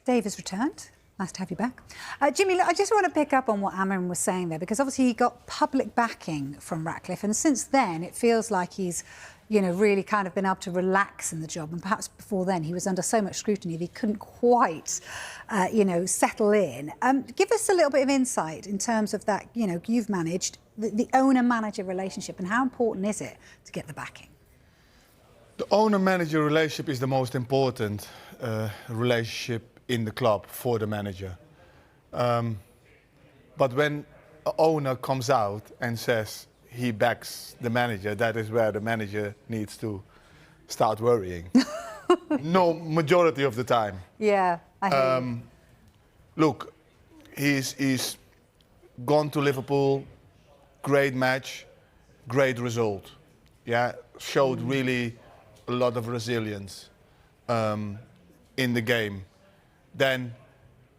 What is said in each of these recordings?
Dave has returned. Nice to have you back. Jimmy, look, I just want to pick up on what Amorim was saying there, because obviously he got public backing from Ratcliffe, and since then it feels like he's, you know, really kind of been able to relax in the job. And perhaps before then he was under so much scrutiny that he couldn't quite, you know, settle in. Give us a little bit of insight in terms of that, you know, you've managed the owner-manager relationship, and how important is it to get the backing? The owner-manager relationship is the most important relationship in the club for the manager. But when an owner comes out and says he backs the manager, that is where the manager needs to start worrying. No, majority of the time. Yeah, I hear you. Look, he's gone to Liverpool, great match, great result. Yeah, showed really a lot of resilience in the game. Then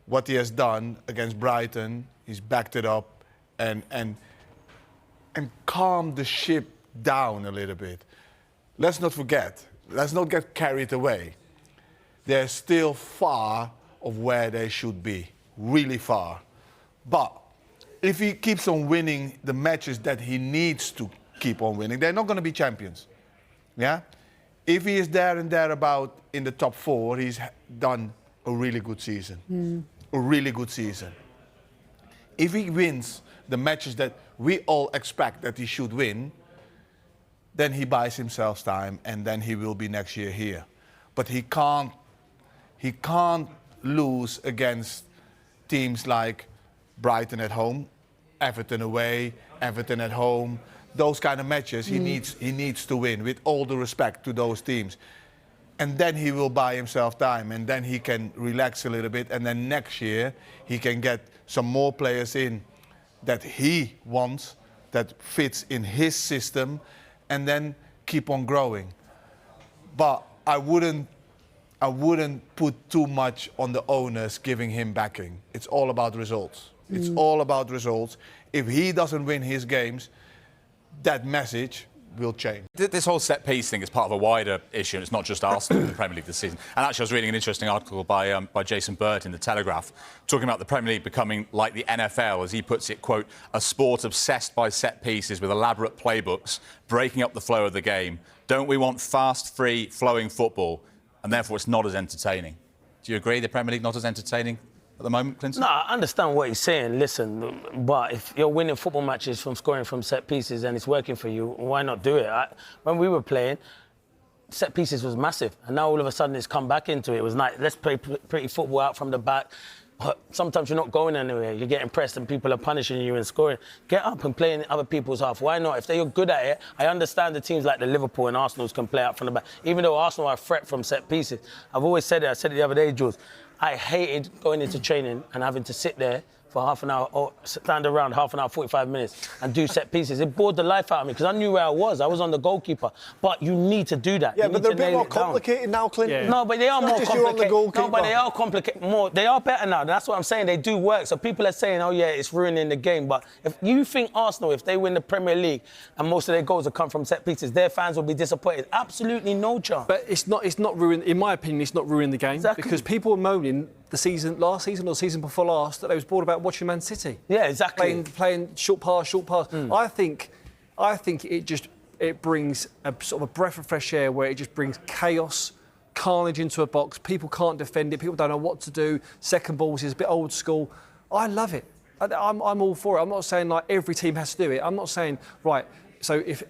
what he has done against Brighton, he's backed it up and calmed the ship down a little bit. Let's not forget, let's not get carried away. They're still far of where they should be, really far. But if he keeps on winning the matches that he needs to keep on winning, they're not going to be champions. Yeah? If he is there and thereabout in the top 4, he's done a really good season. A really good season. If he wins the matches that we all expect that he should win, then he buys himself time, and then he will be next year here. But he can't lose against teams like Brighton at home, Everton away, Everton at home. Those kind of matches he needs to win, with all the respect to those teams. And then he will buy himself time, and then he can relax a little bit, and then next year he can get some more players in that he wants, that fits in his system, and then keep on growing. But I wouldn't put too much on the owners giving him backing. It's all about results. It's all about results. If he doesn't win his games, that message will change. This whole set-piece thing is part of a wider issue, and it's not just Arsenal in the Premier League this season. And actually, I was reading an interesting article by Jason Burt in The Telegraph, talking about the Premier League becoming like the NFL, as he puts it, quote, a sport obsessed by set-pieces with elaborate playbooks, breaking up the flow of the game. Don't we want fast, free, flowing football? And therefore, it's not as entertaining. Do you agree the Premier League not as entertaining at the moment, Clinton? No, I understand what he's saying, listen, but if you're winning football matches from scoring from set pieces and it's working for you, why not do it? When we were playing, set pieces was massive, and now all of a sudden it's come back into it. It was like, let's play pretty football out from the back. But sometimes you're not going anywhere. You're getting pressed and people are punishing you and scoring. Get up and play in other people's half. Why not? If they're good at it, I understand the teams like the Liverpool and Arsenal can play out from the back. Even though Arsenal are a threat from set pieces. I've always said it. I said it the other day, Jules. I hated going into training and having to sit there for half an hour or stand around half an hour, 45 minutes and do set pieces. It bored the life out of me because I knew where I was. I was on the goalkeeper. But you need to do that. Yeah, but they're a bit more complicated now, Clinton. Yeah. No, but they are more complicated. No, but they are complicated more. They are better now. That's what I'm saying. They do work. So people are saying, oh, yeah, it's ruining the game. But if you think Arsenal, if they win the Premier League and most of their goals will come from set pieces, their fans will be disappointed. Absolutely no chance. But it's not ruined, in my opinion, it's not ruining the game. Exactly. Because people were moaning last season or the season before last that they was bored about watching Man City. Yeah, exactly. Playing short pass. I think it brings a sort of a breath of fresh air where it just brings chaos, carnage into a box. People can't defend it. People don't know what to do. Second balls is a bit old school. I love it. I'm all for it. I'm not saying like every team has to do it. I'm not saying right. So if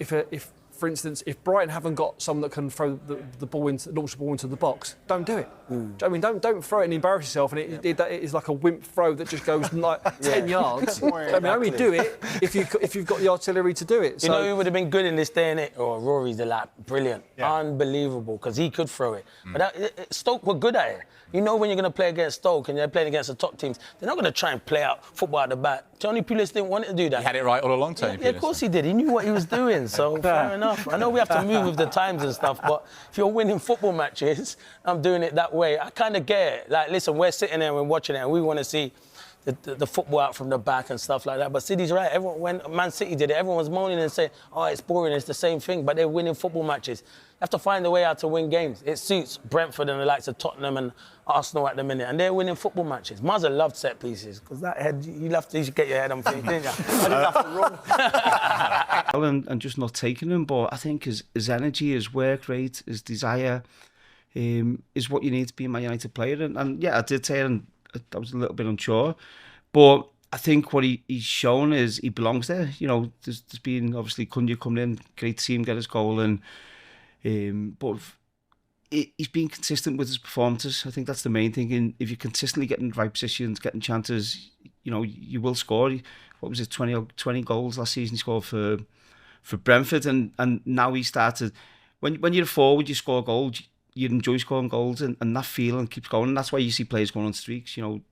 for instance, if Brighton haven't got someone that can throw the ball launch the ball into the box, don't do it. Do you know what I mean, don't throw it and embarrass yourself, and it is like a wimp throw that just goes like 10 yards. I mean, only do it if you've got the artillery to do it. You know who would have been good in this day and age? Oh, Rory's the lad, brilliant, unbelievable, because he could throw it. But Stoke were good at it. You know when you're going to play against Stoke and you're playing against the top teams, they're not going to try and play out football at the back. Tony Pulis didn't want to do that. He had it right all along, Tony Pulis. Yeah, of course he did. He knew what he was doing, so fair enough. I know we have to move with the times and stuff, but if you're winning football matches, I'm doing it that way. I kind of get it. Like, listen, we're sitting there and we're watching it and we want to see the football out from the back and stuff like that. But City's right. Everyone, when Man City did it, everyone was moaning and saying, "Oh, it's boring. It's the same thing." But they're winning football matches. You have to find a way out to win games. It suits Brentford and the likes of Tottenham and Arsenal at the minute, and they're winning football matches. Mazza loved set pieces because that head, you should get your head on feet, didn't you? I didn't have to run. and just not taking them. But I think his energy, his work rate, his desire is what you need to be a Man United player. And yeah, I did say it, and I was a little bit unsure. But I think what he's shown is he belongs there. You know, there's been obviously Cunha coming in, great to see him get his goal, and but he's been consistent with his performances. I think that's the main thing. And if you're consistently getting the right positions, getting chances, you know, you will score. What was it, 20 goals last season he scored for Brentford, and now he started. When you're a forward, you score goals. You enjoy scoring goals, and that feeling keeps going. And that's why you see players going on streaks. You know,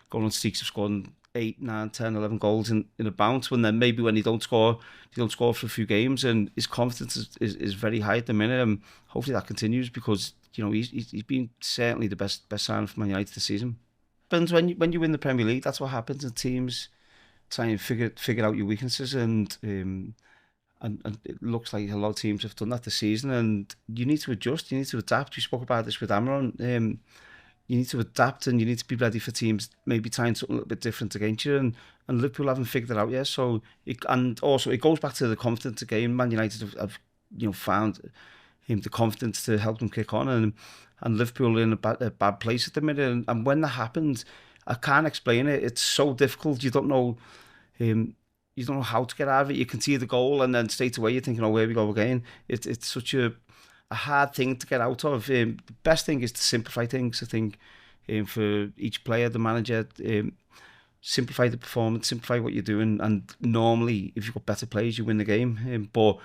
going on streaks of scoring 8, 9, 10, 11 goals in a bounce. When then maybe when they don't score for a few games, and his confidence is very high at the minute. And hopefully that continues, because you know he's been certainly the best signing for Man United this season. But when you win the Premier League, that's what happens. And teams try and figure out your weaknesses, and it looks like a lot of teams have done that this season. And you need to adjust, you need to adapt. We spoke about this with Amorim. You need to adapt, and you need to be ready for teams maybe trying something a little bit different against you. And Liverpool haven't figured it out yet. So and also it goes back to the confidence again. Man United have found the confidence to help them kick on, and Liverpool are in a bad place at the minute. And when that happens, I can't explain it. It's so difficult. You don't know. You don't know how to get out of it. You can see the goal, and then straight away you're thinking, "Oh, where we go again." It's such a hard thing to get out of. The best thing is to simplify things. I think for each player, the manager, simplify the performance, simplify what you're doing, and normally, if you've got better players, you win the game. But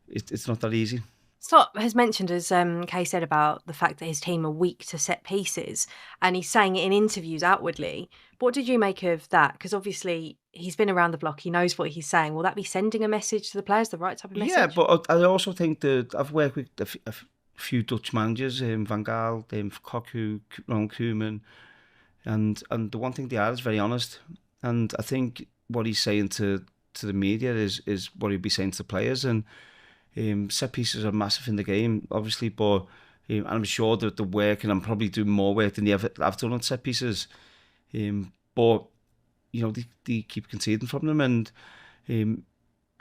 it's not that easy. Slot has mentioned, as Kay said, about the fact that his team are weak to set pieces, and he's saying it in interviews outwardly. What did you make of that? Because obviously he's been around the block, he knows what he's saying. Will that be sending a message to the players, the right type of message? Yeah, but I also think that I've worked with a few Dutch managers, Van Gaal, Koku, Ron Koeman, and the one thing they are is very honest. And I think what he's saying to the media is what he'd be saying to the players. And set pieces are massive in the game, obviously, but I'm sure that the work, and I'm probably doing more work than I've done on set pieces. But you know, they keep conceding from them, and you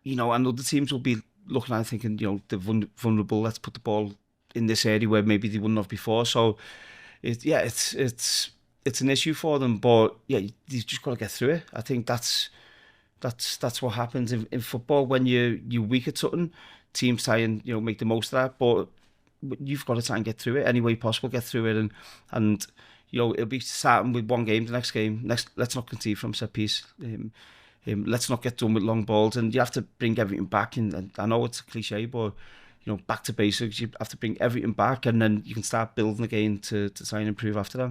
know, and other teams will be looking at it thinking, you know, they're vulnerable. Let's put the ball in this area where maybe they wouldn't have before. So, it's an issue for them. But yeah, you've just got to get through it. I think that's what happens in football when you're weak at something. Teams try and make the most of that, but you've got to try and get through it any way possible. Get through it, and it'll be starting with one game. The next game, let's not concede from set piece. Let's not get done with long balls, and you have to bring everything back. And I know it's a cliche, but back to basics. You have to bring everything back, and then you can start building again to try and improve after that.